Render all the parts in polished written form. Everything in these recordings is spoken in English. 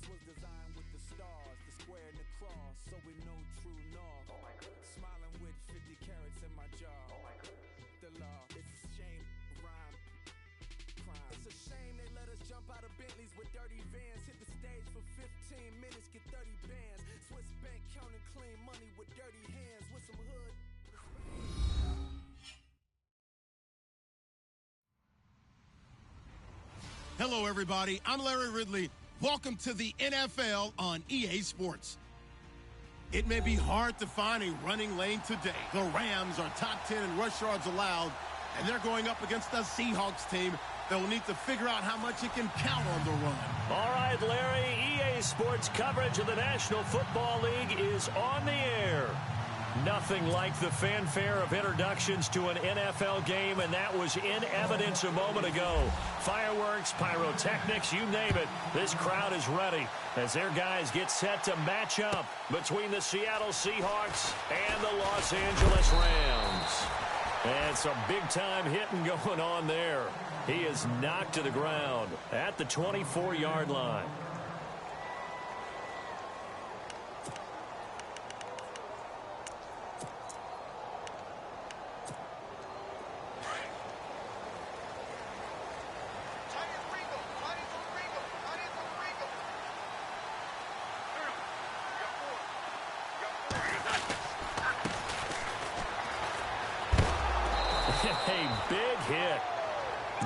This was designed with the stars, the square and the cross, so we know true north. Oh my goodness. Smiling with 50 carats in my jaw. Oh my goodness. The law, it's a shame, rhyme, crime. It's a shame they let us jump out of Bentleys with dirty vans. Hit the stage for 15 minutes, get 30 bands. Swiss bank counting clean money with dirty hands. With some hood. Hello, everybody. I'm Larry Ridley. Welcome to the NFL on EA Sports. It may be hard to find a running lane today. The Rams are top 10 in rush yards allowed, and they're going up against the Seahawks team that will need to figure out how much it can count on the run. All right, Larry, EA Sports coverage of the National Football League is on the air. Nothing like the fanfare of introductions to an NFL game, and that was in evidence a moment ago. Fireworks, pyrotechnics, you name it. This crowd is ready as their guys get set to match up between the Seattle Seahawks and the Los Angeles Rams. And some big-time hitting going on there. He is knocked to the ground at the 24-yard line. A big hit.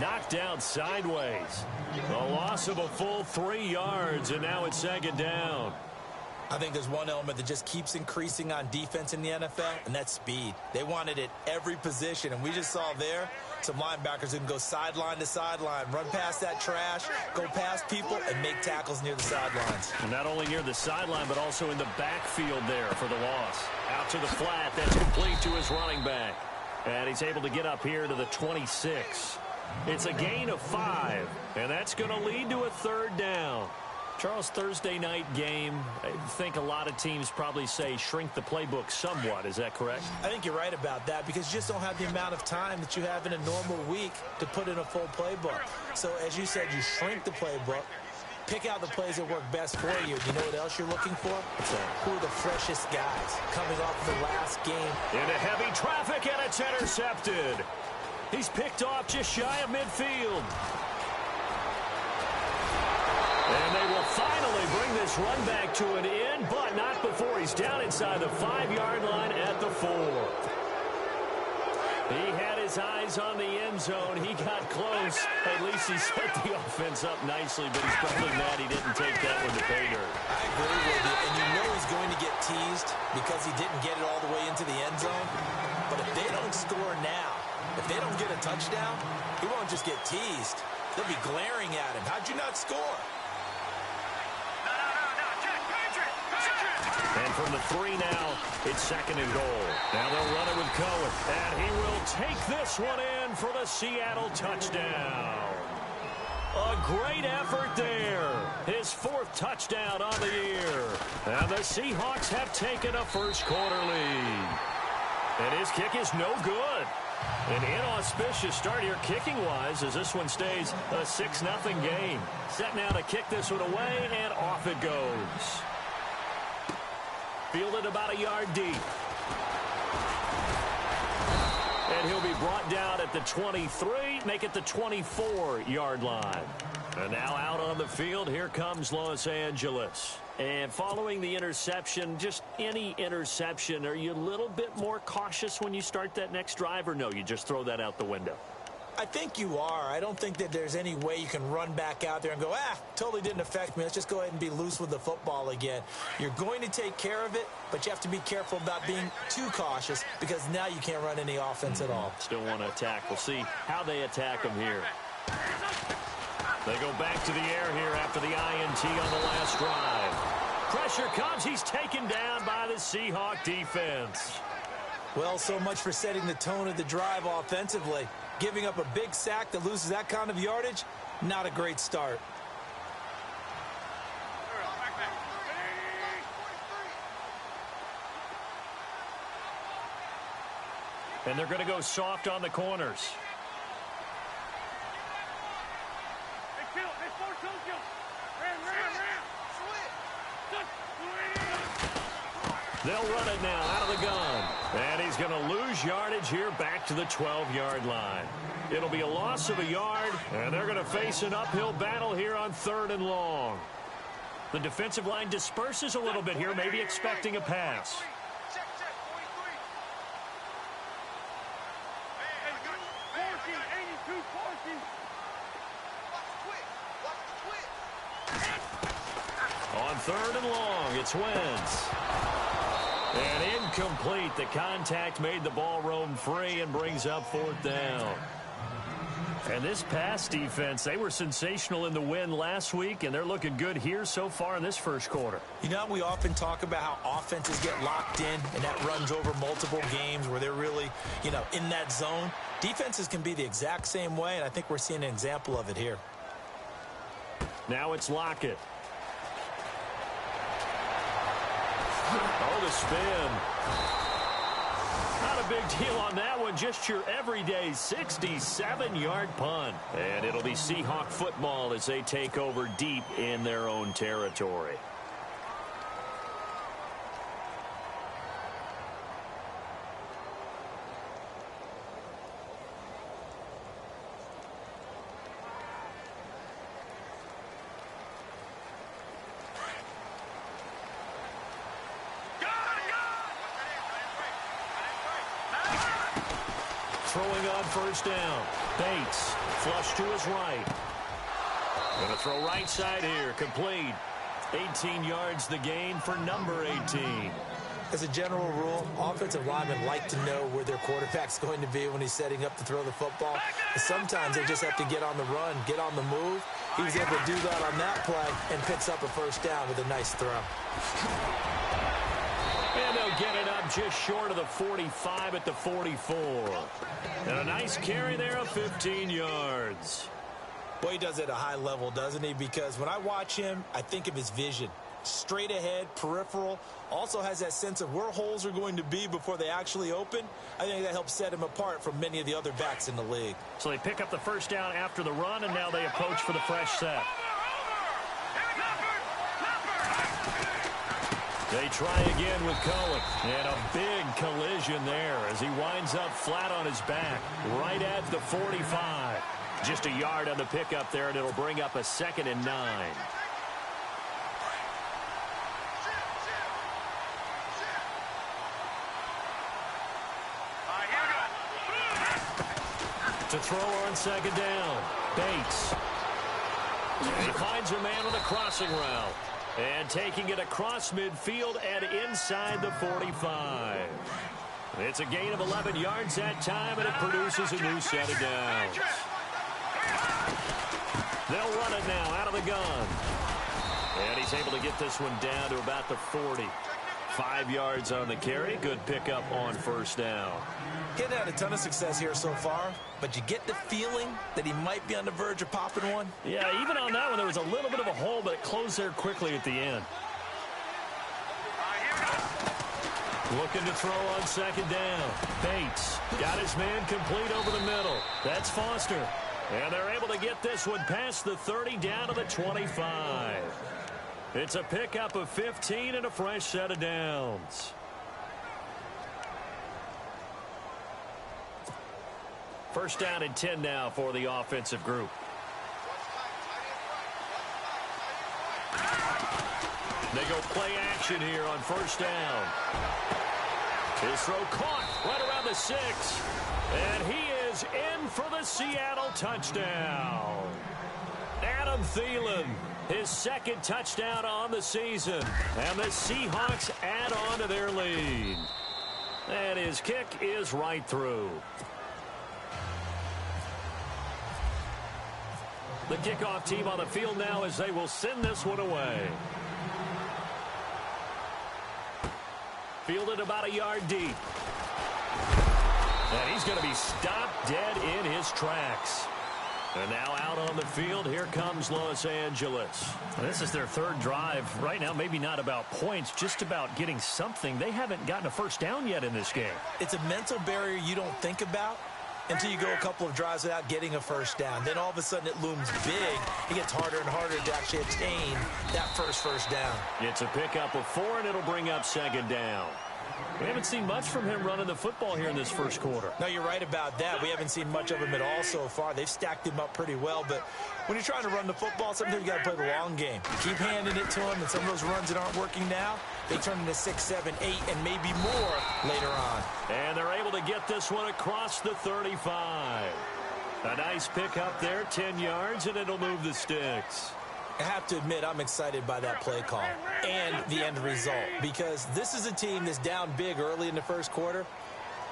Knocked down sideways. A loss of a full 3 yards, and now it's second down. I think there's one element that just keeps increasing on defense in the NFL, and that's speed. They want it at every position, and we just saw there some linebackers who can go sideline to sideline, run past that trash, go past people, and make tackles near the sidelines. And not only near the sideline, but also in the backfield there for the loss. Out to the flat. That's complete to his running back. And he's able to get up here to the 26. It's a gain of 5, and that's going to lead to a third down. Charles, Thursday night game, I think a lot of teams probably say shrink the playbook somewhat. Is that correct? I think you're right about that because you just don't have the amount of time that you have in a normal week to put in a full playbook. So, as you said, you shrink the playbook. Pick out the plays that work best for you. You know what else you're looking for? Who are the freshest guys coming off the last game? Into heavy traffic, and it's intercepted. He's picked off just shy of midfield. And they will finally bring this run back to an end, but not before he's down inside the 5-yard line at the 4. He had his eyes on the end zone. He got close. At least he set the offense up nicely, but he's probably mad he didn't take that one to pay dirt. I agree with you, and you know he's going to get teased because he didn't get it all the way into the end zone. But if they don't score now, if they don't get a touchdown, he won't just get teased. They'll be glaring at him. How'd you not score? And from the 3 now, it's second and goal. Now they'll run it with Cohen. And he will take this one in for the Seattle touchdown. A great effort there. His 4th touchdown on the year. And the Seahawks have taken a first-quarter lead. And his kick is no good. An inauspicious start here kicking-wise as this one stays a 6-0 game. Set now to kick this one away, and off it goes. Fielded about a yard deep. And he'll be brought down at the 23, make it the 24-yard line. And now out on the field, here comes Los Angeles. And following the interception, just any interception, are you a little bit more cautious when you start that next drive, or no, you just throw that out the window? I think you are. I don't think that there's any way you can run back out there and go, totally didn't affect me. Let's just go ahead and be loose with the football again. You're going to take care of it, but you have to be careful about being too cautious because now you can't run any offense at all. Still want to attack. We'll see how they attack them here. They go back to the air here after the INT on the last drive. Pressure comes. He's taken down by the Seahawk defense. Well, so much for setting the tone of the drive offensively. Giving up a big sack that loses that kind of yardage, not a great start. And they're going to go soft on the corners. They'll run it now out of the gun. And he's going to lose yardage here back to the 12-yard line. It'll be a loss of a yard, and they're going to face an uphill battle here on 3rd and long. The defensive line disperses a little bit here, maybe expecting a pass. On 3rd and long, it's Wentz. And incomplete. The contact made the ball roam free and brings up 4th down. And this pass defense, they were sensational in the win last week, and they're looking good here so far in this first quarter. You know, we often talk about how offenses get locked in, and that runs over multiple games where they're really, in that zone. Defenses can be the exact same way, and I think we're seeing an example of it here. Now it's Lockett. Oh, the spin. Not a big deal on that one. Just your everyday 67-yard punt. And it'll be Seahawk football as they take over deep in their own territory. Throwing on 1st down. Bates, flush to his right. Going to throw right side here, complete. 18 yards the gain for number 18. As a general rule, offensive linemen like to know where their quarterback's going to be when he's setting up to throw the football. And sometimes they just have to get on the run, get on the move. He was able to do that on that play and picks up a 1st down with a nice throw. And they'll get it up just short of the 45 at the 44. And a nice carry there of 15 yards. Boy, he does it at a high level, doesn't he? Because when I watch him, I think of his vision. Straight ahead, peripheral. Also has that sense of where holes are going to be before they actually open. I think that helps set him apart from many of the other backs in the league. So they pick up the 1st down after the run, and now they approach for the fresh set. They try again with Cohen. And a big collision there as he winds up flat on his back right at the 45. Just a yard on the pickup there, and it'll bring up a 2nd and 9. To throw on 2nd down. Bates. He finds a man on a crossing route. And taking it across midfield and inside the 45. It's a gain of 11 yards that time, and it produces a new set of downs. They'll run it now out of the gun. And he's able to get this one down to about the 40. 5 yards on the carry. Good pickup on 1st down. Getting had a ton of success here so far, but you get the feeling that he might be on the verge of popping one. Yeah, even on that one, there was a little bit of a hole, but it closed there quickly at the end. Looking to throw on 2nd down. Bates got his man complete over the middle. That's Foster. And they're able to get this one past the 30 down to the 25. It's a pickup of 15 and a fresh set of downs. First down and 10 now for the offensive group. They go play action here on 1st down. His throw caught right around the 6. And he is in for the Seattle touchdown. Adam Thielen, his 2nd touchdown on the season. And the Seahawks add on to their lead. And his kick is right through. The kickoff team on the field now as they will send this one away. Fielded about a yard deep. And he's going to be stopped dead in his tracks. And now out on the field, here comes Los Angeles. This is their 3rd drive. Right now, maybe not about points, just about getting something. They haven't gotten a 1st down yet in this game. It's a mental barrier you don't think about until you go a couple of drives without getting a first down. Then all of a sudden it looms big. It gets harder and harder to actually attain that first down. It's a pickup of 4, and it'll bring up 2nd down. We haven't seen much from him running the football here in this first quarter. No, you're right about that. We haven't seen much of him at all so far. They've stacked him up pretty well, but when you're trying to run the football, sometimes you got to play the long game. You keep handing it to him, and some of those runs that aren't working now, they turn into 6, 7, 8, and maybe more later on. And they're able to get this one across the 35. A nice pickup there, 10 yards, and it'll move the sticks. I have to admit, I'm excited by that play call and the end result, because this is a team that's down big early in the first quarter,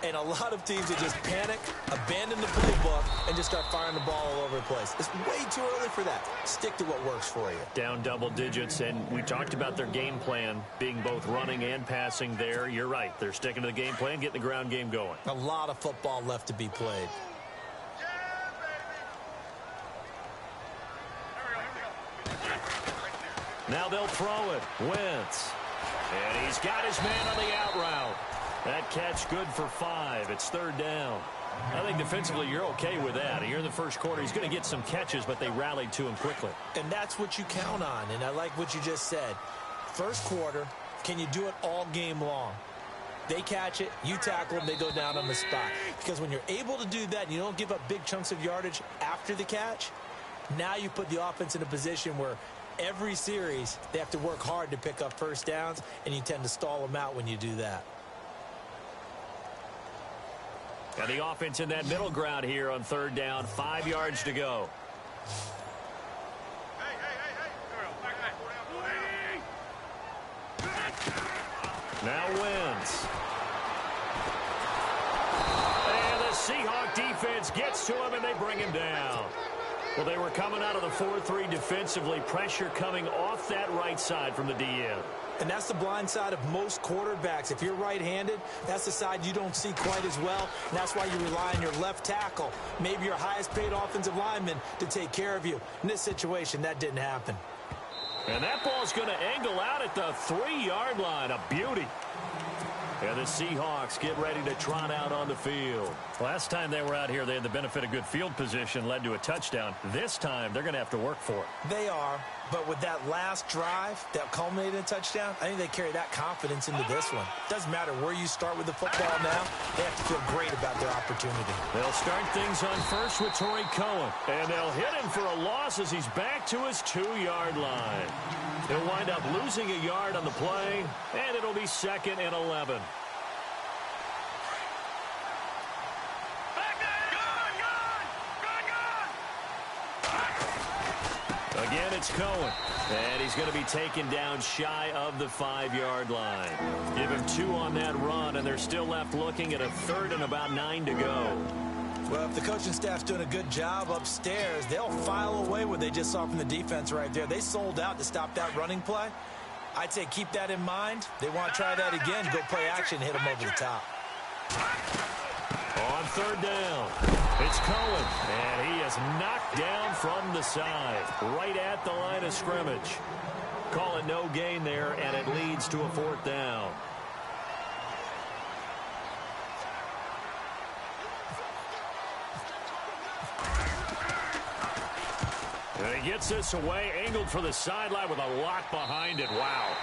and a lot of teams that just panic, abandon the playbook, and just start firing the ball all over the place. It's way too early for that. Stick to what works for you. Down double digits, and we talked about their game plan being both running and passing there. You're right. They're sticking to the game plan, getting the ground game going. A lot of football left to be played. Now they'll throw it. Wentz. And he's got his man on the out route. That catch good for 5. It's 3rd down. I think defensively you're okay with that. Here in the first quarter, he's going to get some catches, but they rallied to him quickly. And that's what you count on, and I like what you just said. First quarter, can you do it all game long? They catch it, you tackle them, they go down on the spot. Because when you're able to do that and you don't give up big chunks of yardage after the catch, now you put the offense in a position where every series, they have to work hard to pick up first downs, and you tend to stall them out when you do that. And the offense in that middle ground here on 3rd down, 5 yards to go. Now Wentz. And the Seahawk defense gets to him, and they bring him down. Well, they were coming out of the 4-3 defensively. Pressure coming off that right side from the DN. And that's the blind side of most quarterbacks. If you're right-handed, that's the side you don't see quite as well. And that's why you rely on your left tackle, maybe your highest-paid offensive lineman, to take care of you. In this situation, that didn't happen. And that ball's going to angle out at the 3-yard line. A beauty. And the Seahawks get ready to trot out on the field. Last time they were out here, they had the benefit of good field position, led to a touchdown. This time, they're going to have to work for it. They are, but with that last drive that culminated in a touchdown, I think they carry that confidence into this one. Doesn't matter where you start with the football now, they have to feel great about their opportunity. They'll start things on first with Torrey Cohen, and they'll hit him for a loss as he's back to his 2-yard line. He'll wind up losing a yard on the play, and it'll be 2nd and 11. Again, it's Cohen, and he's going to be taken down shy of the 5-yard line. Give him 2 on that run, and they're still left looking at a 3rd and about 9 to go. Well, if the coaching staff's doing a good job upstairs, they'll file away what they just saw from the defense right there. They sold out to stop that running play. I'd say keep that in mind. They want to try that again, go play action, hit them over the top. On 3rd down, it's Cohen, and he is knocked down from the side, right at the line of scrimmage. Call it no gain there, and it leads to a 4th down. And he gets this away, angled for the sideline with a lock behind it. Wow.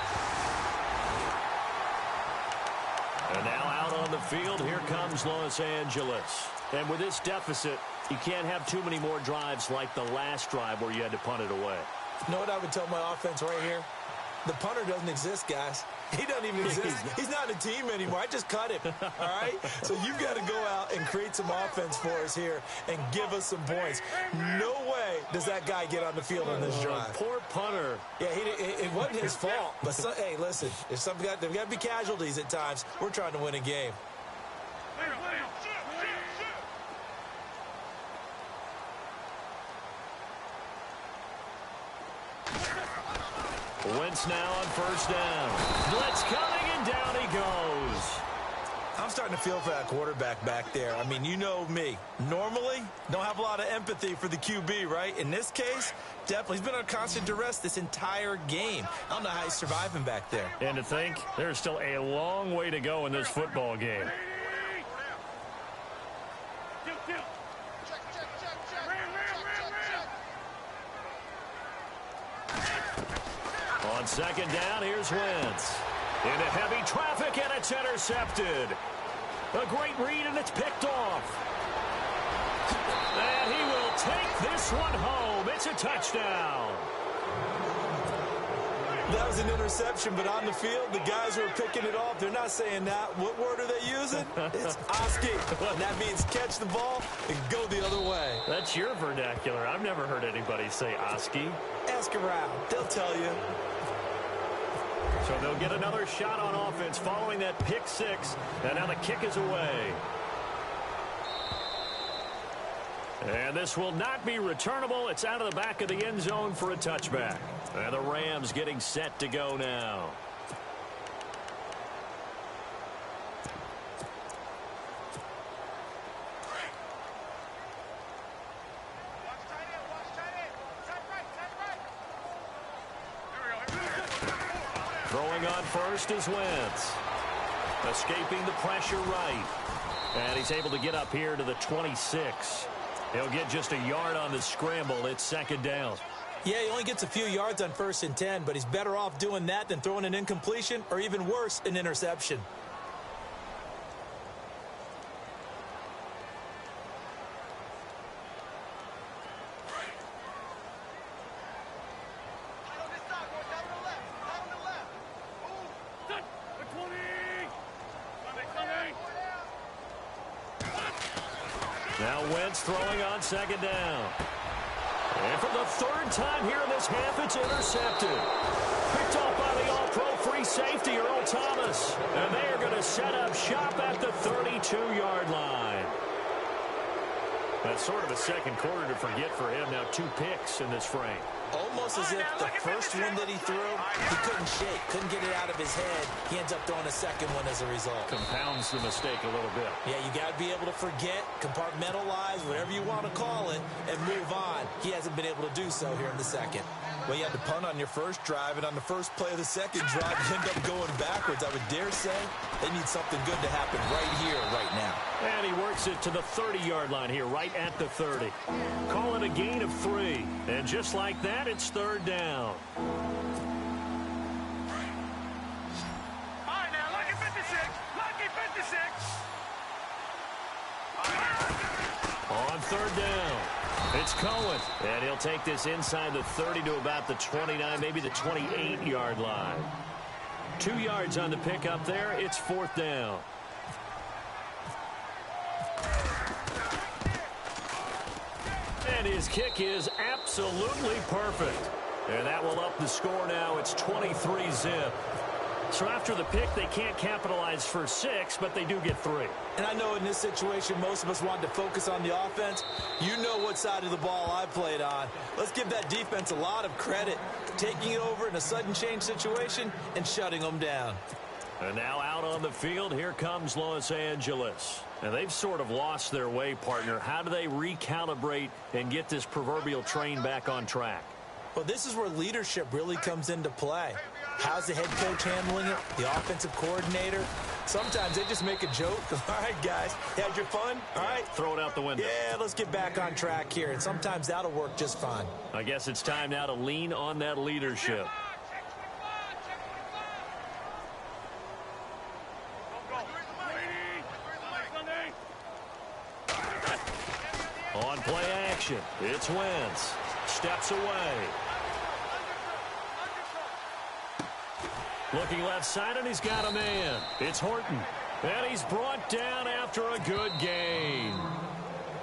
And now out on the field, here comes Los Angeles. And with this deficit, you can't have too many more drives like the last drive where you had to punt it away. You know what I would tell my offense right here? The punter doesn't exist, guys. He doesn't even exist. He's not a team anymore. I just cut him, all right? So you've got to go out and create some offense for us here and give us some points. No way does that guy get on the field on this drive. Poor punter. Yeah, it wasn't his fault. But, hey, listen, if there's got to be casualties at times. We're trying to win a game. Wentz now on 1st down. Blitz coming, and down he goes. I'm starting to feel for that quarterback back there. I mean, you know me. Normally, don't have a lot of empathy for the QB, right? In this case, definitely. He's been under constant duress this entire game. I don't know how he's surviving back there. And to think, there's still a long way to go in this football game. On second down, here's Wentz. Into heavy traffic, and it's intercepted. A great read, and it's picked off. And he will take this one home. It's a touchdown. That was an interception, but on the field, the guys who are picking it off, they're not saying that. What word are they using? It's Oski. And that means catch the ball and go the other way. That's your vernacular. I've never heard anybody say Oski. Ask around. They'll tell you. So they'll get another shot on offense following that pick six. And now the kick is away. And this will not be returnable. It's out of the back of the end zone for a touchback. And the Rams getting set to go now. Throwing on first is Wentz. Escaping the pressure right. And he's able to get up here to the 26. He'll get just a yard on the scramble. It's second down. Yeah, he only gets a few yards on 1st and 10, but he's better off doing that than throwing an incompletion or even worse, an interception. Now Wentz throwing on second down. And for the third time here in this half, it's intercepted. Picked off by the all-pro free safety, Earl Thomas. And they are going to set up shop at the 32-yard line. That's sort of a second quarter to forget for him. Now 2 picks in this frame. Almost as if the first one that he threw, he couldn't shake, couldn't get it out of his head. He ends up throwing a second one as a result. Compounds the mistake a little bit. Yeah, you got to be able to forget, compartmentalize, whatever you want to call it, and move on. He hasn't been able to do so here in the second. Well, you had to punt on your first drive, and on the first play of the second drive, you end up going backwards. I would dare say they need something good to happen right here, right now. And he works it to the 30-yard line here, right at the 30. Call it a gain of 3. And just like that, it's third down. All right, now, lucky 56. Lucky 56. On third down, it's Cohen. And he'll take this inside the 30 to about the 29, maybe the 28-yard line. 2 yards on the pickup there. It's fourth down. And his kick is absolutely perfect. And that will up the score now. It's 23-zip. So after the pick, they can't capitalize for 6, but they do get 3. And I know in this situation, most of us wanted to focus on the offense. You know what side of the ball I played on. Let's give that defense a lot of credit. Taking it over in a sudden change situation and shutting them down. And now out on the field, here comes Los Angeles. And they've sort of lost their way, partner. How do they recalibrate and get this proverbial train back on track? Well, this is where leadership really comes into play. How's the head coach handling it? The offensive coordinator? Sometimes they just make a joke. All right, guys, you had your fun? All right. Throw it out the window. Yeah, let's get back on track here. And sometimes that'll work just fine. I guess it's time now to lean on that leadership. On play action, it's Wentz. Steps away. Looking left side, and he's got a man. It's Horton. And he's brought down after a good gain.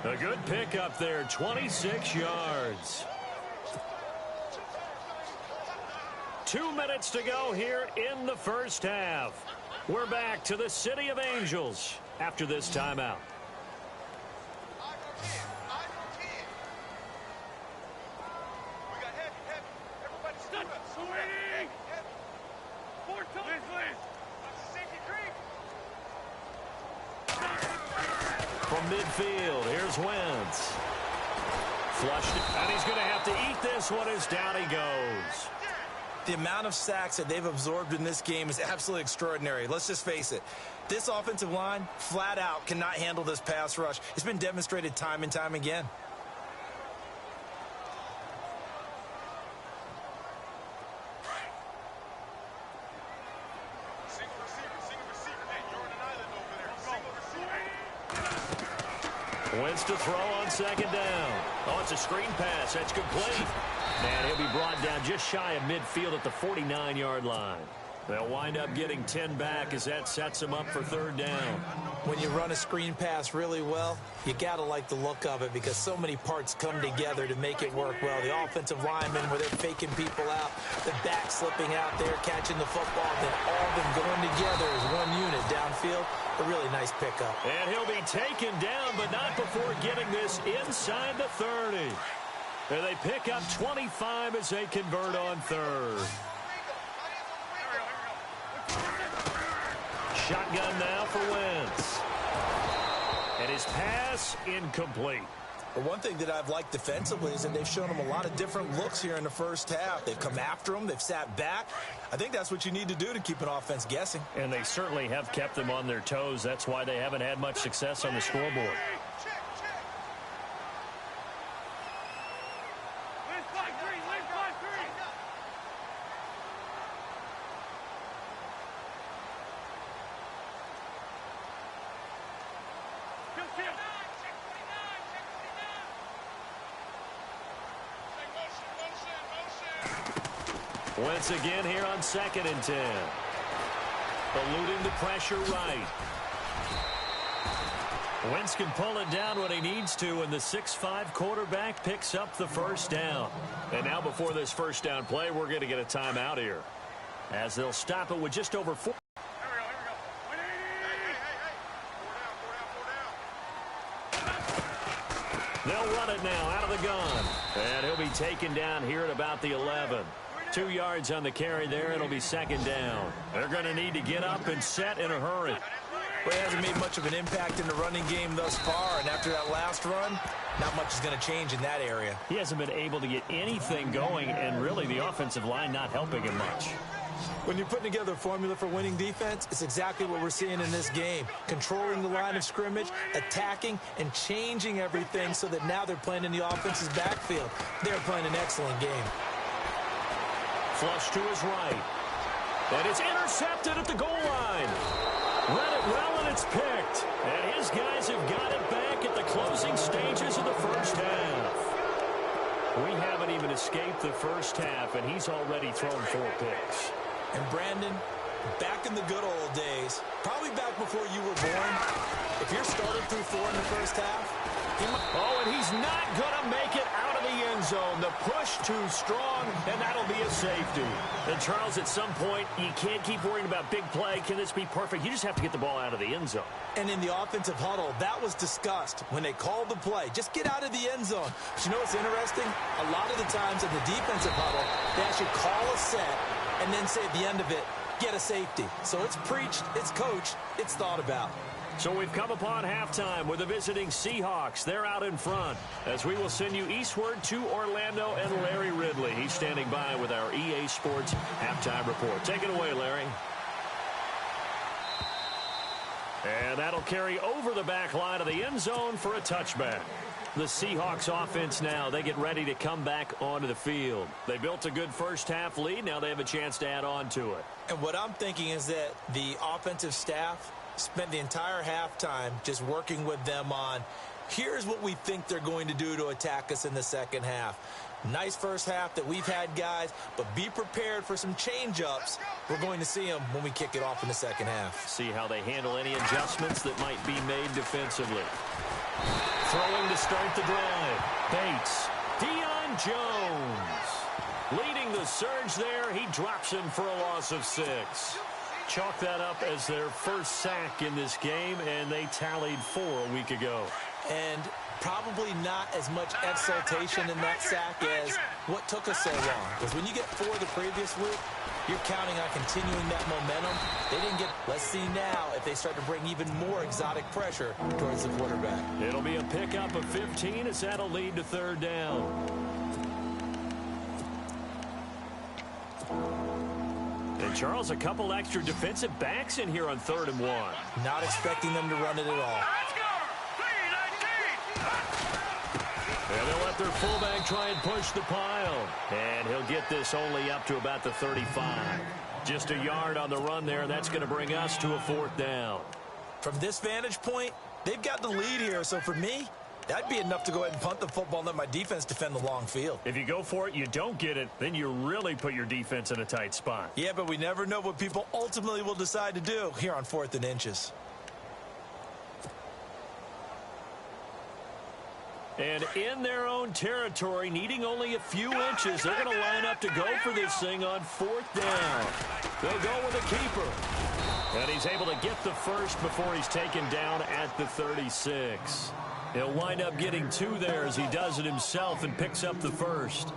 A good pickup there, 26 yards. 2 minutes to go here in the first half. We're back to the City of Angels after this timeout. From midfield, here's Wentz. Flushed it, and he's going to have to eat this one as down he goes. The amount of sacks that they've absorbed in this game is absolutely extraordinary. Let's just face it. This offensive line, flat out, cannot handle this pass rush. It's been demonstrated time and time again. Wentz to throw on second down. Oh, it's a screen pass. That's complete. And he'll be brought down just shy of midfield at the 49-yard line. They'll wind up getting 10 back as that sets them up for third down. When you run a screen pass really well, you got to like the look of it because so many parts come together to make it work well. The offensive linemen, where they're faking people out, the back slipping out there, catching the football, then all of them going together as one unit downfield. A really nice pickup. And he'll be taken down, but not before getting this inside the 30. And they pick up 25 as they convert on third. Shotgun now for Wentz. And his pass incomplete. But one thing that I've liked defensively is that they've shown them a lot of different looks here in the first half. They've come after them. They've sat back. I think that's what you need to do to keep an offense guessing. And they certainly have kept them on their toes. That's why they haven't had much success on the scoreboard. Wentz again here on 2nd and 10. Eluding the pressure right. Wentz can pull it down when he needs to, and the 6'5" quarterback picks up the first down. And now before this first down play, we're going to get a timeout here, as they'll stop it with just over 4. They'll run it now out of the gun. And he'll be taken down here at about the 11. 2 yards on the carry there. It'll be second down. They're going to need to get up and set in a hurry. Well, he hasn't made much of an impact in the running game thus far, and after that last run, not much is going to change in that area. He hasn't been able to get anything going, and really the offensive line not helping him much. When you're putting together a formula for winning defense, it's exactly what we're seeing in this game. Controlling the line of scrimmage, attacking, and changing everything so that now they're playing in the offense's backfield. They're playing an excellent game. Flush to his right. And it's intercepted at the goal line. Read it well, and it's picked. And his guys have got it back at the closing stages of the first half. We haven't even escaped the first half, and he's already thrown 4 picks. And Brandon, back in the good old days, probably back before you were born, if you're starting through 4 in the first half, oh, and he's not going to make it out of the end zone. The push too strong, and that'll be a safety. And, Charles, at some point, you can't keep worrying about big play. Can this be perfect? You just have to get the ball out of the end zone. And in the offensive huddle, that was discussed when they called the play. Just get out of the end zone. But you know what's interesting? A lot of the times in the defensive huddle, they actually call a set and then say at the end of it, get a safety. So it's preached, it's coached, it's thought about. So we've come upon halftime with the visiting Seahawks. They're out in front as we will send you eastward to Orlando and Larry Ridley. He's standing by with our EA Sports halftime report. Take it away, Larry. And that'll carry over the back line of the end zone for a touchback. The Seahawks offense now, they get ready to come back onto the field. They built a good first half lead. Now they have a chance to add on to it. And what I'm thinking is that the offensive staff spent the entire halftime just working with them on, here's what we think they're going to do to attack us in the second half. Nice first half that we've had, guys, but be prepared for some change-ups. We're going to see them when we kick it off in the second half. See how they handle any adjustments that might be made defensively. Throwing to start the drive. Bates. Deion Jones. Leading the surge there. He drops him for a loss of 6. Chalk that up as their first sack in this game, and they tallied 4 a week ago. And probably not as much exultation in that sack as what took us so long. Because when you get 4 the previous week, you're counting on continuing that momentum. They didn't get. Let's see now if they start to bring even more exotic pressure towards the quarterback. It'll be a pickup of 15 as that'll lead to third down. And, Charles, a couple extra defensive backs in here on 3rd and 1. Not expecting them to run it at all. And they'll let their fullback try and push the pile. And he'll get this only up to about the 35. Just a yard on the run there. That's going to bring us to a 4th down. From this vantage point, they've got the lead here. So for me, That'd be enough to go ahead and punt the football and let my defense defend the long field. If you go for it, you don't get it, then you really put your defense in a tight spot. Yeah, but we never know what people ultimately will decide to do here on 4th and inches. And in their own territory, needing only a few inches, they're going to line up to go for this thing on 4th down. They'll go with a keeper. And he's able to get the first before he's taken down at the 36. He'll wind up getting 2 there as he does it himself and picks up the first.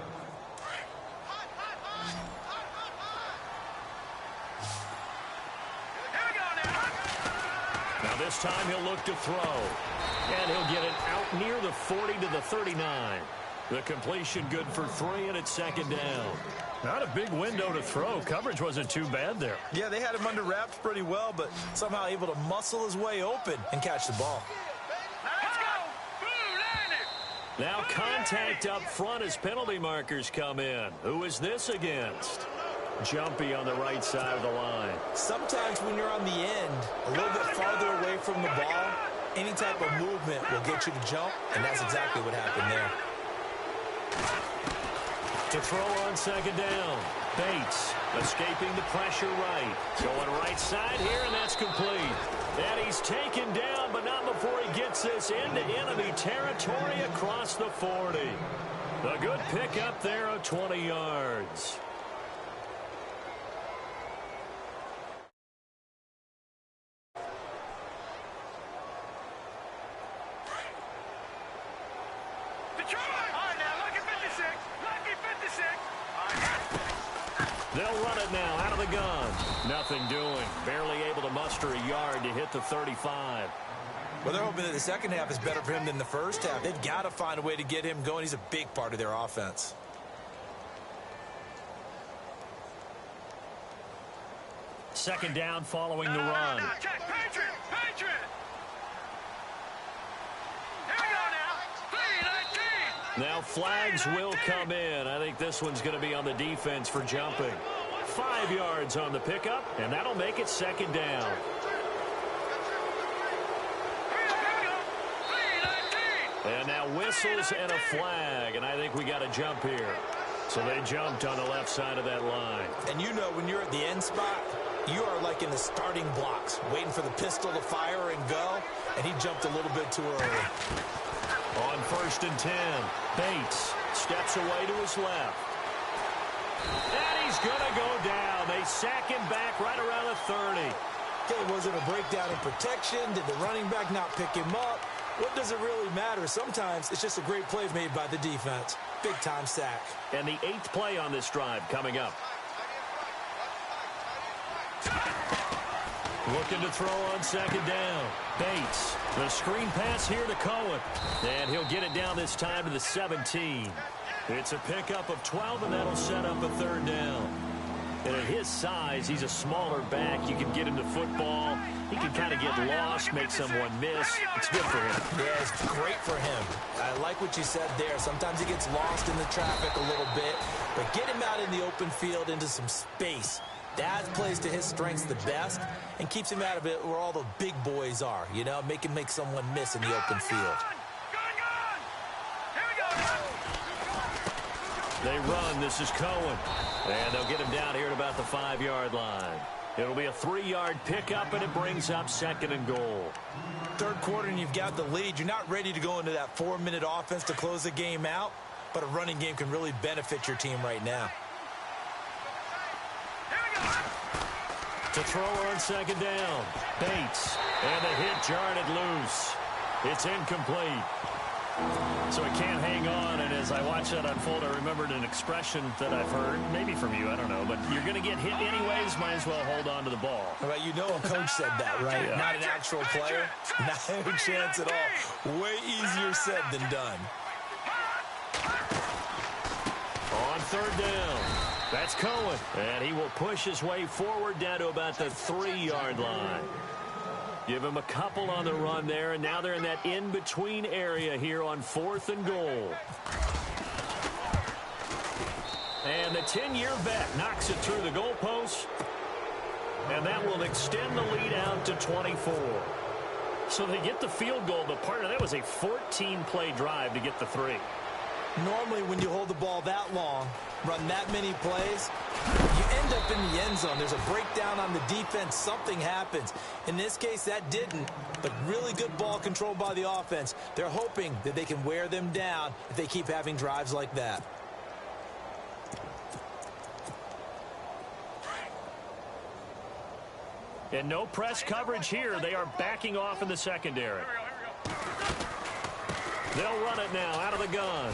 Now this time he'll look to throw. And he'll get it out near the 40 to the 39. The completion good for 3, and it's 2nd down. Not a big window to throw. Coverage wasn't too bad there. Yeah, they had him under wraps pretty well, but somehow able to muscle his way open and catch the ball. Now contact up front as penalty markers come in. Who is this against? Jumpy on the right side of the line. Sometimes when you're on the end, a little bit farther away from the ball, any type of movement will get you to jump, and that's exactly what happened there. To throw on 2nd down. Bates escaping the pressure right. Going right side here, and that's complete. And he's taken down, but not before he gets this into enemy territory across the 40. A good pickup there of 20 yards. They'll run it now out of the gun. Nothing doing. Barely able to muster a yard to hit the 35. Well, they're hoping that the second half is better for him than the first half. They've got to find a way to get him going. He's a big part of their offense. Second down following the run. Now flags will come in. I think this one's going to be on the defense for jumping. 5 yards on the pickup, and that'll make it 2nd down. And now whistles and a flag, and I think we got a jump here. So they jumped on the left side of that line. And you know when you're at the end spot, you are like in the starting blocks, waiting for the pistol to fire and go, and he jumped a little bit too early. On 1st and 10, Bates steps away to his left. And he's going to go down. They sack him back right around the 30. Okay, was it a breakdown in protection? Did the running back not pick him up? What does it really matter? Sometimes it's just a great play made by the defense. Big-time sack. And the 8th play on this drive coming up. Looking to throw on 2nd down. Bates, the screen pass here to Cohen. And he'll get it down this time to the 17. It's a pickup of 12, and that'll set up a 3rd down. And at his size, he's a smaller back. You can get him to football. He can kind of get lost, make someone miss. It's good for him. Yeah, it's great for him. I like what you said there. Sometimes he gets lost in the traffic a little bit. But get him out in the open field into some space. That plays to his strengths the best and keeps him out of it where all the big boys are, you know, make someone miss in the open field. They run. This is Cohen. And they'll get him down here at about the 5-yard line. It'll be a 3-yard pickup, and it brings up 2nd and goal. 3rd quarter, and you've got the lead. You're not ready to go into that 4-minute offense to close the game out, but a running game can really benefit your team right now. To throw on 2nd down. Bates. And the hit jarred it loose. It's incomplete. So he can't hang on, and as I watch that unfold, I remembered an expression that I've heard, maybe from you, I don't know, but you're going to get hit anyways, might as well hold on to the ball. Right, you know a coach said that, right? Yeah. Not an actual player. Not a chance at all. Way easier said than done. On 3rd down. That's Cohen, and he will push his way forward down to about the 3-yard line. Give him a couple on the run there, and now they're in that in-between area here on 4th and goal. And the 10-year vet knocks it through the goalpost, and that will extend the lead out to 24. So they get the field goal, but partner, that was a 14-play drive to get the 3. Normally, when you hold the ball that long, run that many plays, you end up in the end zone. There's a breakdown on the defense. Something happens. In this case, that didn't, but really good ball control by the offense. They're hoping that they can wear them down if they keep having drives like that. And no press coverage here. They are backing off in the secondary. They'll run it now out of the gun.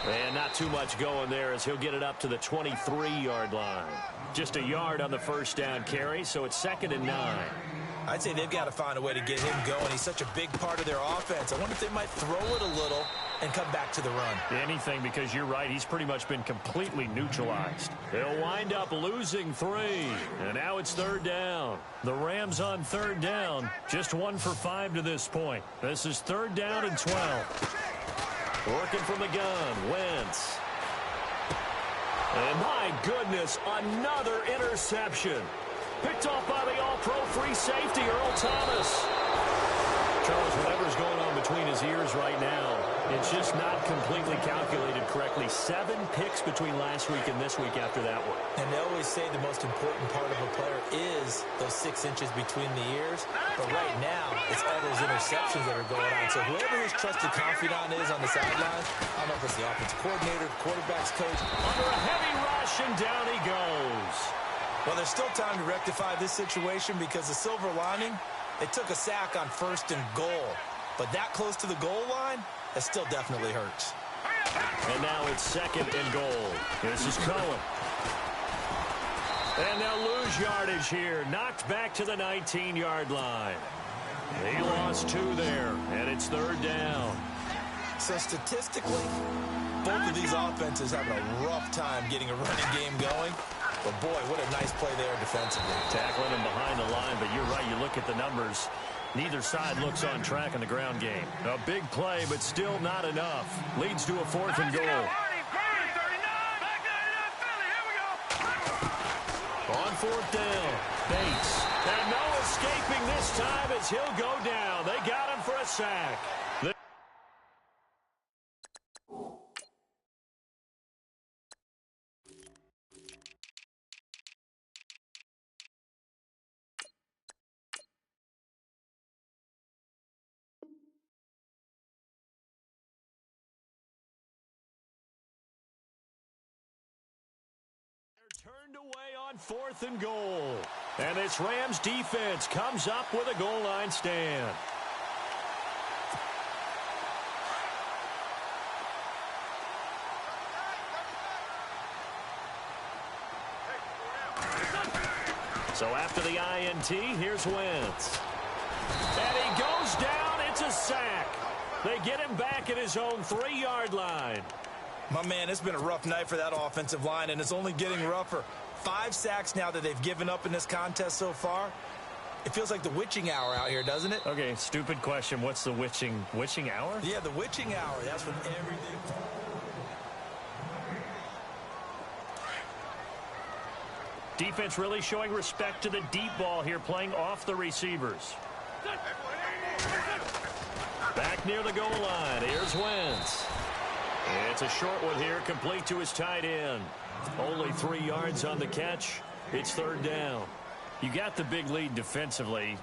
And not too much going there as he'll get it up to the 23-yard line. Just a yard on the first down carry, so it's 2nd and 9. I'd say they've got to find a way to get him going. He's such a big part of their offense. I wonder if they might throw it a little and come back to the run. Anything, because you're right. He's pretty much been completely neutralized. They'll wind up losing 3. And now it's 3rd down. The Rams on 3rd down. Just 1 for 5 to this point. This is 3rd down and 12. Working from the gun. Wentz. And my goodness, another interception. Picked off by the all-pro free safety, Earl Thomas. Charles, whatever's going on between his ears right now, it's just not completely calculated correctly. 7 picks between last week and this week after that one. And they always say the most important part of a player is those 6 inches between the ears. But right now, it's all those interceptions that are going on. So whoever his trusted confidant is on the sidelines, I don't know if it's the offensive coordinator, the quarterback's coach. Under a heavy rush, and down he goes. Well, there's still time to rectify this situation because the silver lining, they took a sack on 1st and goal. But that close to the goal line, that still definitely hurts. And now it's 2nd and goal. This is Cohen. And they'll lose yardage here. Knocked back to the 19-yard line. He lost 2 there, and it's 3rd down. So statistically, both of these offenses having a rough time getting a running game going. But, boy, what a nice play there defensively. Tackling him behind the line, but you're right. You look at the numbers. Neither side looks on track in the ground game. A big play, but still not enough. Leads to a 4th and goal. On 4th down, Bates. And no escaping this time as he'll go down. They got him for a sack. Turned away on 4th and goal. And this Rams defense comes up with a goal line stand. So after the INT, here's Wentz. And he goes down. It's a sack. They get him back at his own 3-yard line. My man, it's been a rough night for that offensive line, and it's only getting rougher. 5 sacks now that they've given up in this contest so far. It feels like the witching hour out here, doesn't it? Okay, stupid question. What's the witching hour? Yeah, the witching hour. That's when everything... Defense really showing respect to the deep ball here, playing off the receivers. Back near the goal line. Here's Wentz. It's a short one here, complete to his tight end. Only 3 yards on the catch. It's 3rd down. You got the big lead defensively.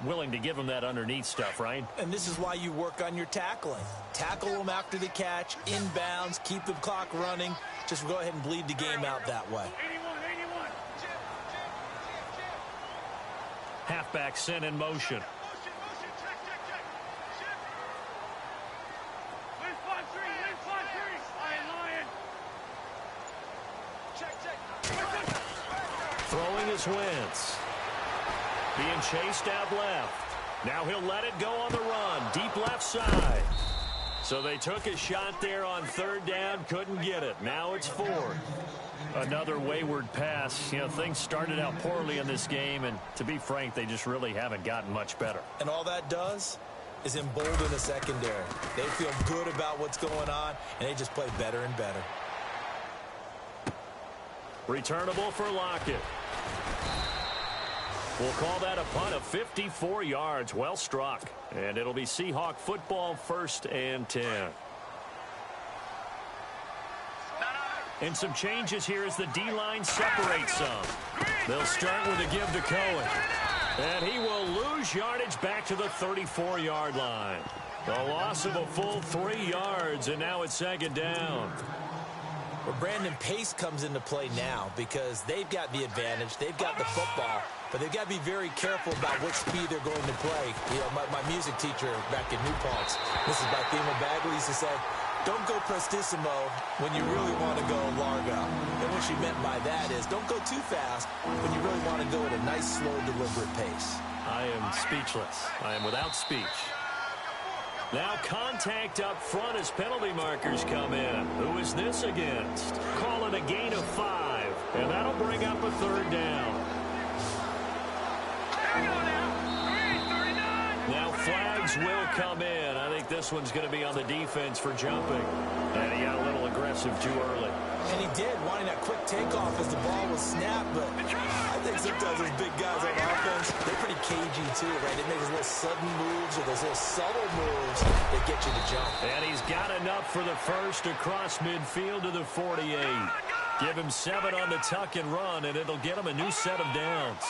Willing to give him that underneath stuff, right? And this is why you work on your tackling. Tackle them after the catch, inbounds, keep the clock running. Just go ahead and bleed the game out that way. Halfback sent in motion. Throwing is Wentz. Being chased out left. Now he'll let it go on the run. Deep left side. So they took a shot there on 3rd down. Couldn't get it. Now it's 4th. Another wayward pass. You know, things started out poorly in this game, and to be frank, they just really haven't gotten much better. And all that does is embolden the secondary. They feel good about what's going on, and they just play better and better. Returnable for Lockett. We'll call that a punt of 54 yards. Well struck. And it'll be Seahawk football, 1st and 10. And some changes here as the D-line separates some. They'll start with a give to Cohen. And he will lose yardage back to the 34-yard line. The loss of a full 3 yards, and now it's 2nd down. Well, Brandon, pace comes into play now because they've got the advantage. They've got the football, but they've got to be very careful about what speed they're going to play. You know, my music teacher back in New Paltz, Mrs. Bathema Bagley, used to say, don't go prestissimo when you really want to go largo. And what she meant by that is don't go too fast when you really want to go at a nice, slow, deliberate pace. I am speechless. I am without speech. Now contact up front as penalty markers come in. Who is this against? Call it a gain of 5, and that'll bring up a 3rd down. Now flags will come in. I think this one's going to be on the defense for jumping. And he got a little aggressive too early. And he did, wanting that quick takeoff as the ball was snapped, but I think sometimes those big guys on offense, they're pretty cagey too, right? They make those little sudden moves or those little subtle moves that get you to jump. And he's got enough for the first across midfield to the 48. Give him 7 on the tuck and run, and it'll get him a new set of downs.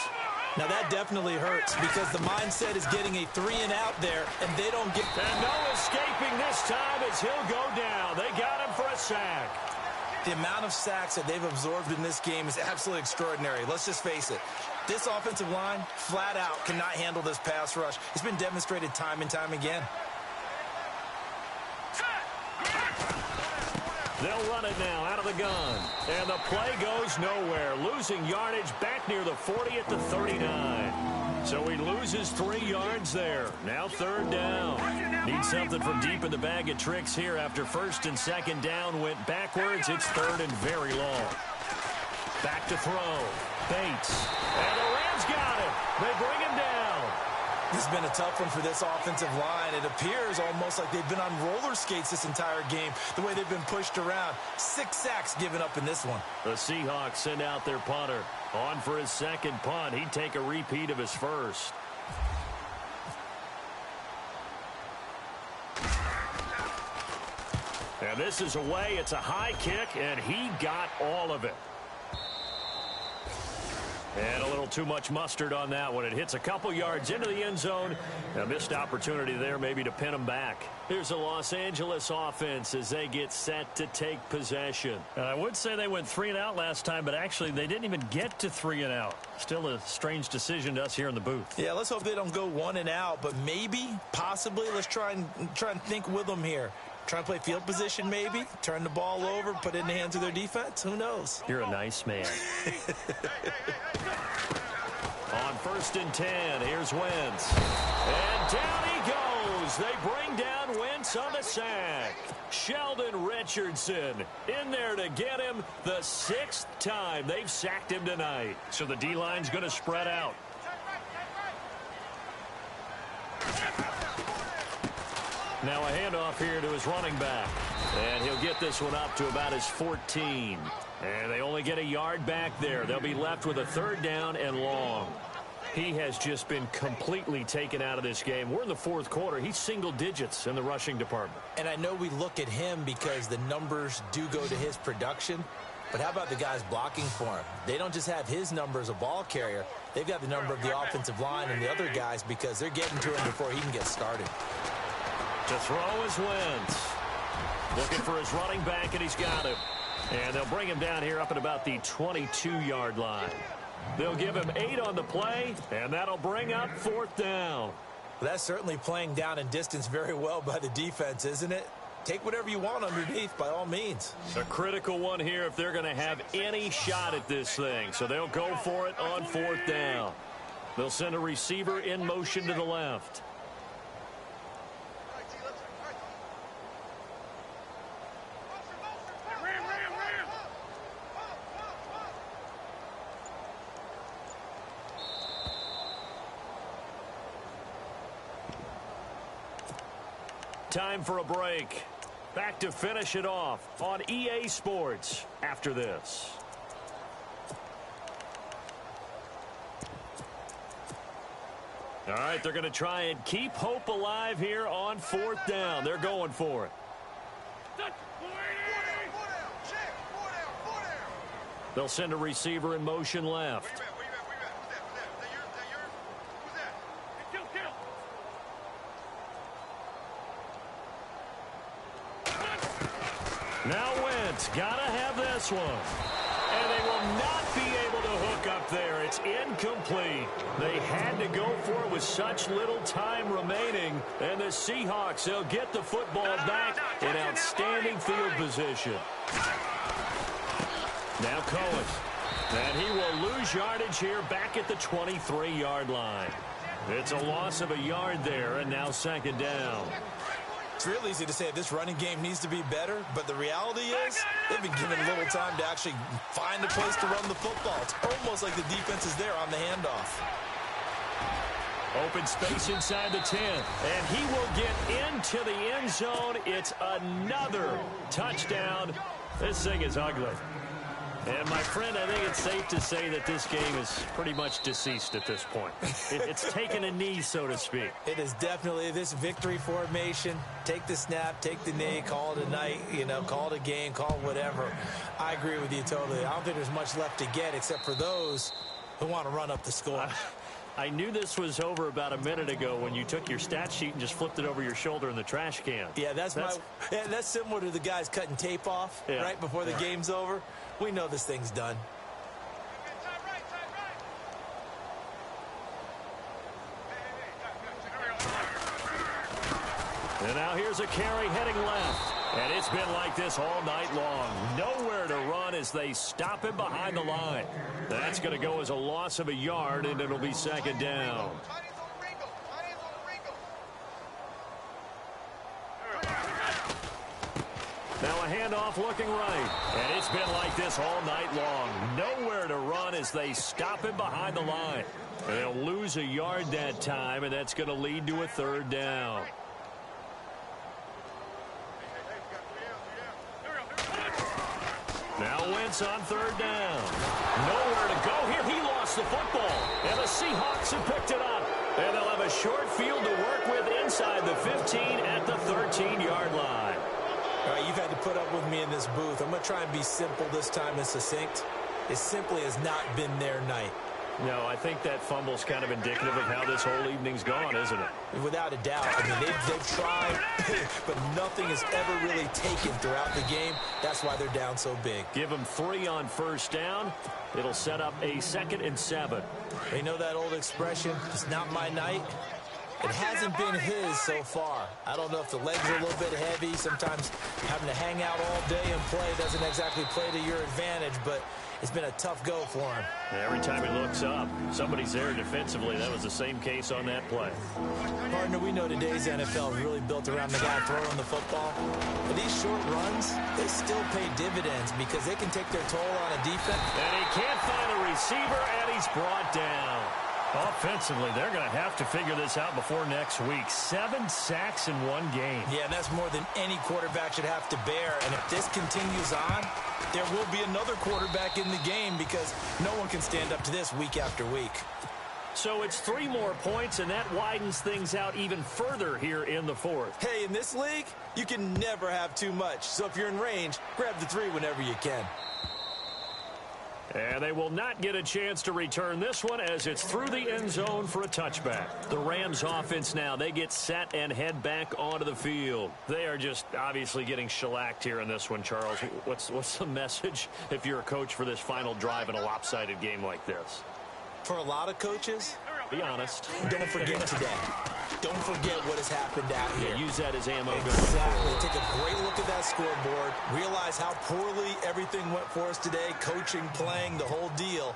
Now that definitely hurts because the mindset is getting a 3-and-out there, and they don't get... And no escaping this time as he'll go down. They got him for a sack. The amount of sacks that they've absorbed in this game is absolutely extraordinary. Let's just face it. This offensive line, flat out, cannot handle this pass rush. It's been demonstrated time and time again. They'll run it now out of the gun. And the play goes nowhere. Losing yardage back near the 40 at the 39. So he loses 3 yards there. Now 3rd down. Needs something from deep in the bag of tricks here after 1st and 2nd down went backwards. It's 3rd and very long. Back to throw. Bates. And the Rams got him. They bring him down. This has been a tough one for this offensive line. It appears almost like they've been on roller skates this entire game, the way they've been pushed around. 6 sacks given up in this one. The Seahawks send out their punter. On for his 2nd punt. He'd take a repeat of his 1st. And this is away. It's a high kick, and he got all of it. And a little too much mustard on that one. It hits a couple yards into the end zone. A missed opportunity there maybe to pin him back. Here's the Los Angeles offense as they get set to take possession. And I would say they went 3-and-out last time, but actually they didn't even get to 3-and-out. Still a strange decision to us here in the booth. Yeah, let's hope they don't go 1-and-out, but maybe, possibly, let's try and think with them here. Try and play field position maybe, turn the ball over, put it in the hands of their defense. Who knows? You're a nice man. On 1st and 10, here's Wentz. And down he goes. They bring down Wentz on the sack. Sheldon Richardson in there to get him the 6th time they've sacked him tonight. So the D-line's going to spread out. Now a handoff here to his running back. And he'll get this one up to about his 14. And they only get a yard back there. They'll be left with a 3rd down and long. He has just been completely taken out of this game. We're in the 4th quarter. He's single digits in the rushing department. And I know we look at him because the numbers do go to his production. But how about the guys blocking for him? They don't just have his number as a ball carrier. They've got the number of the offensive line and the other guys because they're getting to him before he can get started. To throw is Wentz. Looking for his running back, and he's got him. And they'll bring him down here up at about the 22-yard line. They'll give him 8 on the play, and that'll bring up 4th down. Well, that's certainly playing down and distance very well by the defense, isn't it? Take whatever you want underneath, by all means. A critical one here if they're going to have any shot at this thing. So they'll go for it on 4th down. They'll send a receiver in motion to the left. Time for a break. Back to finish it off on EA Sports after this. All right, they're going to try and keep hope alive here on 4th down. They're going for it. They'll send a receiver in motion left. Now Wentz, gotta have this one. And they will not be able to hook up there. It's incomplete. They had to go for it with such little time remaining. And the Seahawks, they'll get the football back in outstanding field position. Now Cohen. And he will lose yardage here back at the 23-yard line. It's a loss of a yard there, and now 2nd down. It's real easy to say this running game needs to be better, but the reality is they've been given little time to actually find a place to run the football. It's almost like the defense is there on the handoff. Open space inside the 10, and he will get into the end zone. It's another touchdown. This thing is ugly. And, my friend, I think it's safe to say that this game is pretty much deceased at this point. It's taken a knee, so to speak. It is definitely this victory formation. Take the snap, take the knee, call it a night, call it a game, call it whatever. I agree with you totally. I don't think there's much left to get except for those who want to run up the score. I knew this was over about a minute ago when you took your stat sheet and just flipped it over your shoulder in the trash can. Yeah, that's similar to the guys cutting tape off right before the game's over. We know this thing's done. And now here's a carry heading left. And it's been like this all night long. Nowhere to run as they stop him behind the line. That's going to go as a loss of a yard, and it'll be 2nd down. Now a handoff looking right. And it's been like this all night long. Nowhere to run as they stop him behind the line. And they'll lose a yard that time, and that's going to lead to a 3rd down. Now Wentz on 3rd down. Nowhere to go here. He lost the football. And the Seahawks have picked it up. And they'll have a short field to work with inside the 15 at the 13-yard line. All right, you've had to put up with me in this booth. I'm going to try and be simple this time and succinct. It simply has not been their night. No, I think that fumble's kind of indicative of how this whole evening's gone, isn't it? Without a doubt. I mean, they've tried, but nothing has ever really taken throughout the game. That's why they're down so big. Give them 3 on 1st down. It'll set up a 2nd and 7. They know that old expression, it's not my night. It hasn't been his so far. I don't know if the legs are a little bit heavy. Sometimes having to hang out all day and play doesn't exactly play to your advantage, but it's been a tough go for him. Every time he looks up, somebody's there defensively. That was the same case on that play. Partner, we know today's NFL is really built around the guy throwing the football. But these short runs, they still pay dividends because they can take their toll on a defense. And he can't find a receiver, and he's brought down. Offensively, they're going to have to figure this out before next week. 7 sacks in one game. Yeah, and that's more than any quarterback should have to bear. And if this continues on, there will be another quarterback in the game because no one can stand up to this week after week. So it's 3 more points, and that widens things out even further here in the 4th. Hey, in this league, you can never have too much. So if you're in range, grab the 3 whenever you can. And they will not get a chance to return this one as it's through the end zone for a touchback. The Rams offense now, they get set and head back onto the field. They are just obviously getting shellacked here in this one, Charles. What's the message if you're a coach for this final drive in a lopsided game like this? For a lot of coaches, be honest. Don't forget today. Don't forget what has happened out here. Use that as ammo. Exactly. Take a great look at that scoreboard. Realize how poorly everything went for us today. Coaching, playing, the whole deal.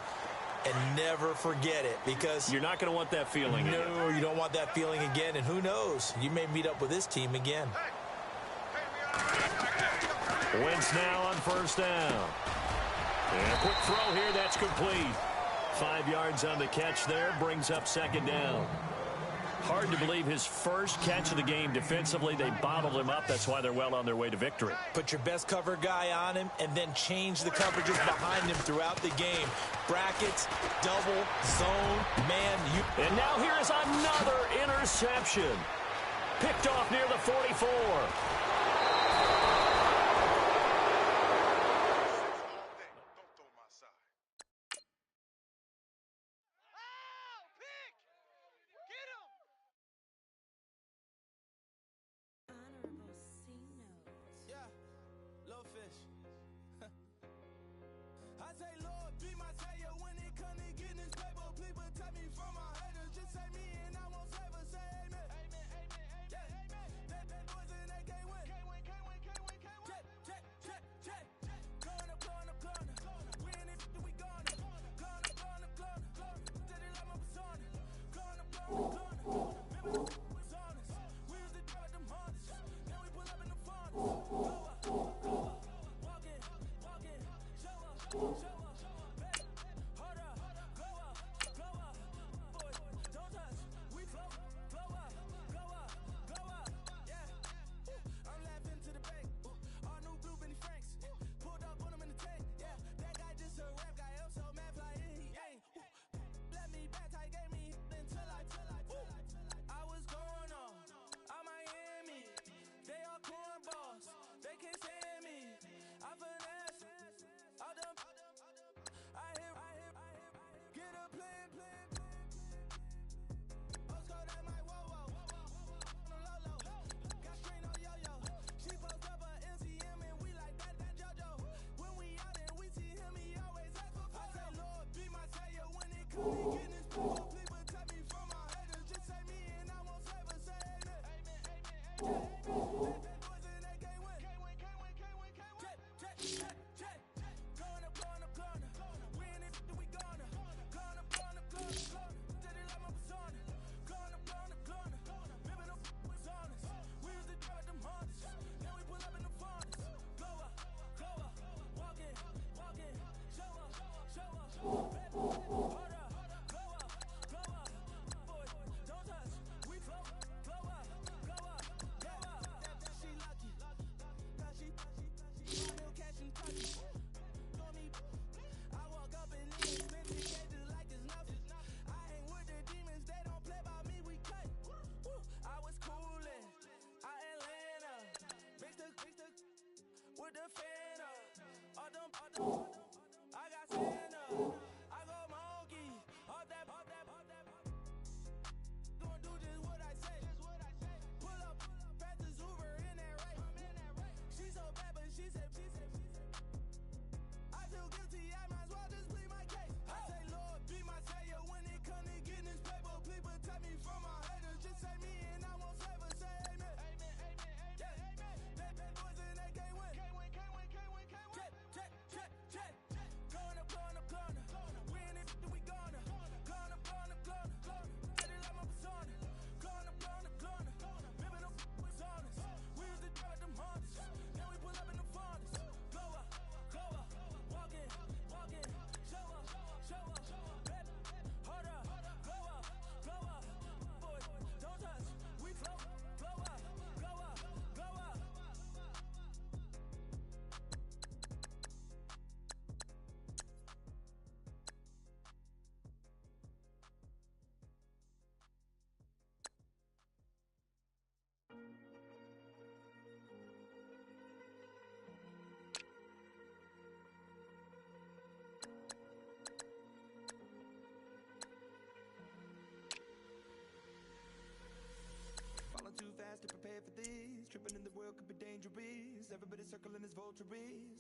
And never forget it because you're not going to want that feeling again. No, you don't want that feeling again. And who knows? You may meet up with this team again. Wentz now on 1st down. And a quick throw here. That's complete. 5 yards on the catch there. Brings up 2nd down. Hard to believe his first catch of the game defensively. They bottled him up. That's why they're well on their way to victory. Put your best cover guy on him and then change the coverages behind him throughout the game. Brackets, double, zone, man. And now here is another interception. Picked off near the 44. Too fast to prepare for this. Tripping in the world could be dangerous. Everybody circling as vultures.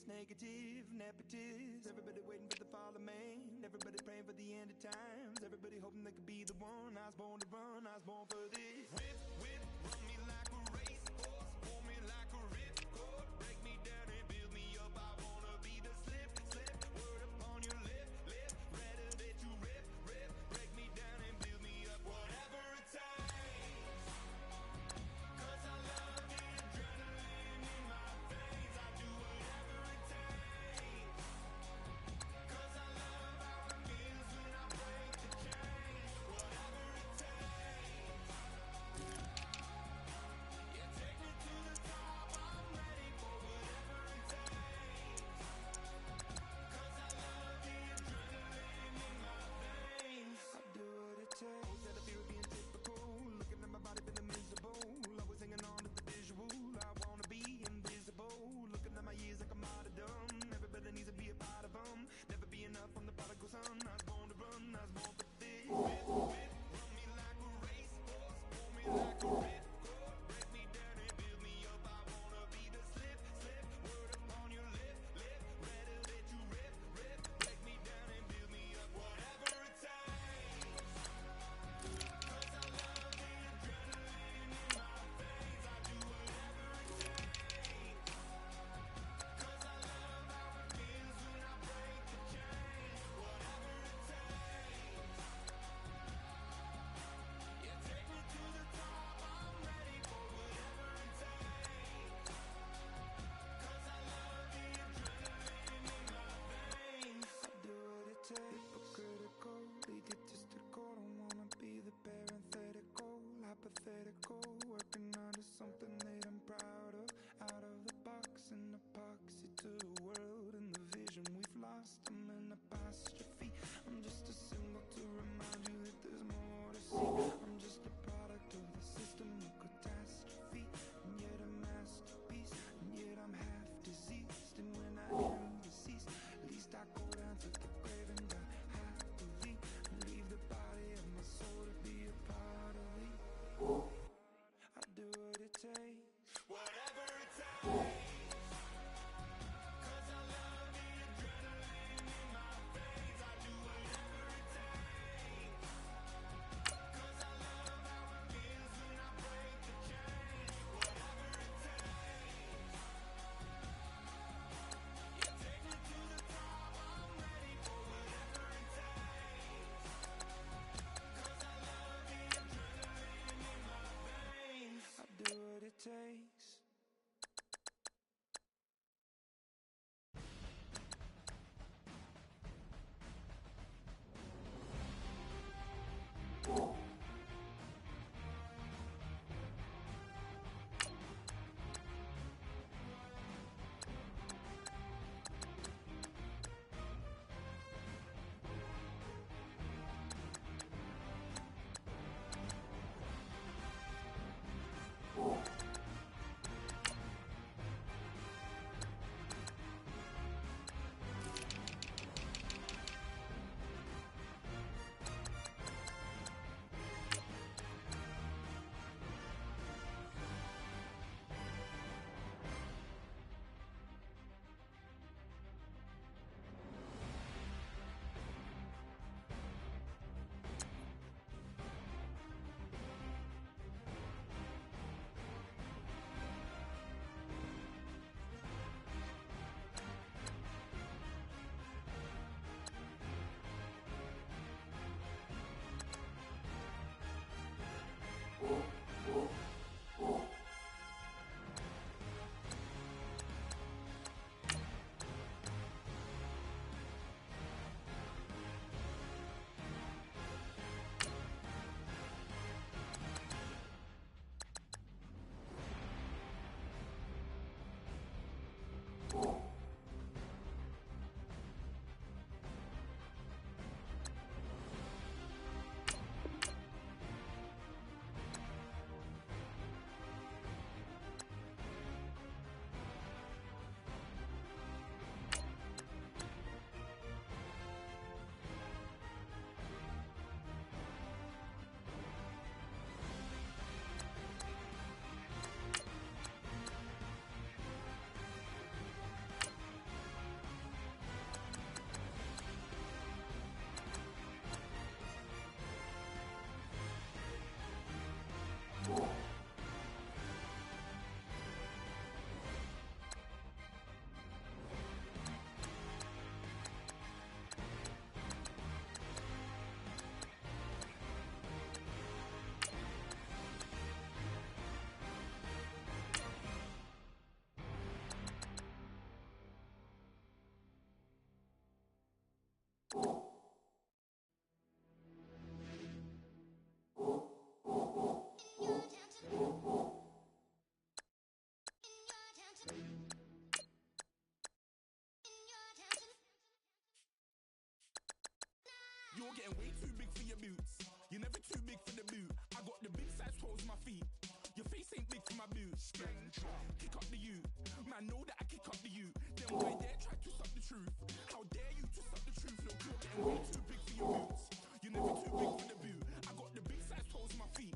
Negative, nepotist. Everybody waiting for the fall of man. Everybody praying for the end of times. Everybody hoping they could be the one. I was born to run, I was born for this. Whip, whip, run me like a racehorse. Pull me like a ripcord. Break me down and build me up. I wanna be the slip, slip. Word upon your lip, lip. Rather that you rip, rip. Break me down and build me up. Whatever it takes. son, I was born to run, I was born for this. Run me like a racehorse, pull me like a ripcord. Break me down and build me up, I wanna be the slip. Word up on your lip. Better let you rip. Break me down and build me up, whatever it takes. Cause I love the adrenaline in my veins. I do whatever it takes. Cause I love how it feels when I break the chains. Whatever it takes. Yeah, take me to the top, I'm ready for whatever it takes. Cause I love the adrenaline in my veins. I do what it takes, but critical, egotistical. Don't wanna be the parenthetical, hypothetical. Working onto something that I'm proud of. Out of the box, an epoxy to the world and the vision we've lost. I'm an apostrophe, I'm just a symbol to remind you that there's more to see. I'm just a product of the system of catastrophe, and yet a masterpiece, and yet I'm half diseased. And when I am deceased, at least I go down to the grave and die happily, and leave the body of my soul to be a part of me. I do what it takes, whatever it takes. Cause I love the adrenaline in my veins. I do whatever it takes. Cause I love how it feels when I break the chains. Whatever it takes. Yeah, take me to the top, I'm ready for whatever it takes. Cause I love the adrenaline in my veins. I do what it takes. You're getting way too big for your boots. You're never too big for the boot. I got the big size toes on my feet. Your face ain't big for my boots. Kick up the you. Man, know that I kick up the you. Then why dare try to suck the truth? How dare you to suck the truth? Look, you're getting getting way too big for your boots. You're never too big for the boot. I got the big size toes on my feet.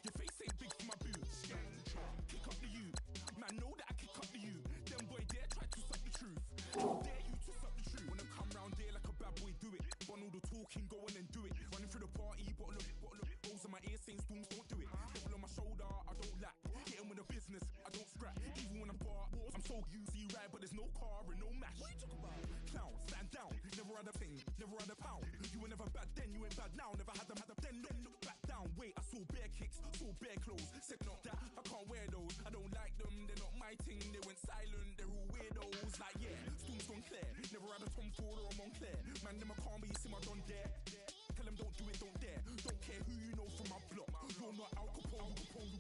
Your face ain't big for my boots. Kick up the you. Man, know that I kick up the you. Them boy dare try to suck the truth. How dare you to suck the truth? When I come round there like a bad boy, do it. Run all the talking, go on and do it. Running through the party, bottle of rolls in my ear saying storms, don't do it. Double on my shoulder, I don't lack. Hitting with the business, I don't scrap. Even when I'm bar, I'm so easy right, but there's no car and no match. What you talk about? Clown, stand down. Never had a thing, never had a pound. You were never bad then, you ain't bad now. Never had them, then look back down. Wait, I saw bare kicks, saw bare clothes. Said not that, I can't wear those. I don't like them, they're not my thing. They went silent, they're all weirdos. Like yeah, storms gone clear. Never had a Tom Ford or a Montclair. Man, them I can't, but you see my don dare. Tell them don't do it, don't dare. Don't care who you know from my block. You're not Al Capone,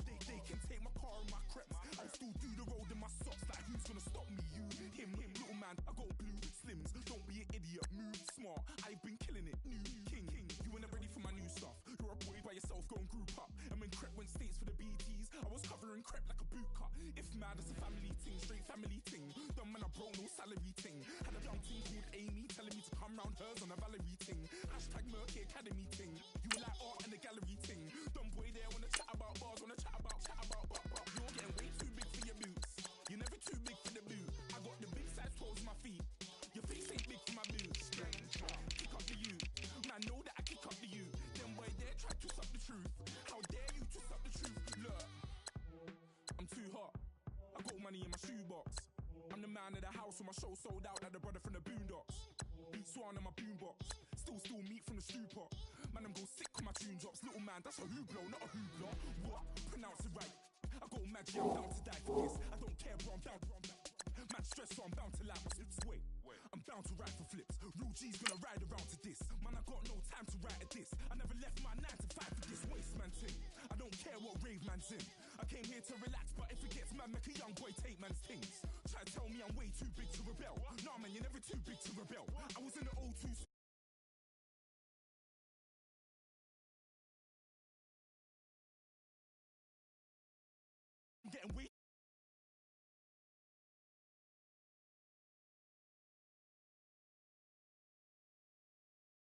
they can take my car and my creps. I'll still do the road in my socks. Like who's gonna stop me? You, him, little man. I got blue slims. Don't be an idiot, move smart. I've been killing it, new king. You ain't ready for my new stuff. You're a boy by yourself, go and group up. And when Crep went states for the BTs, I was covering Crep like a boot cut. If mad, it's a family ting, straight family ting. Dumb man, I bro, no salary ting. Had a young ting called Amy telling me to come round hers on a Valerie ting. Hashtag Murky Academy ting. You were like art and the gallery ting. Dumb boy there wanna chat about bars, wanna chat about. You're getting way too big for your boots. You're never too big for the boot. I got the big size toes on my feet. Your face ain't big for my boots. Kick up the you. Man, know that I kick up the you. Them boy there try to suck the truth. How dare you to suck the truth? Look, I'm too hot. I got money in my shoebox. I'm the man of the house when my show sold out like the brother from the Boondocks. Beat Swan in my boombox. Still meat from the stew pot. Man, I'm go sick when my tune drops. Little man, that's a hooplo, not a hoopla. What? Pronounce it right. I got magic, I'm down to die for this. I don't care, bro, I'm down. Man, stress, so I'm bound to lie my slips. Wait, I'm bound to ride for flips. Real G's gonna ride around to this. Man, I got no time to write at this. I never left my 9 to 5 for this waste man thing. I don't care what rave man's in. I came here to relax, but if it gets mad, make a young boy take man's things. Try to tell me I'm way too big to rebel. Nah, man, you're never too big to rebel. I was in the O2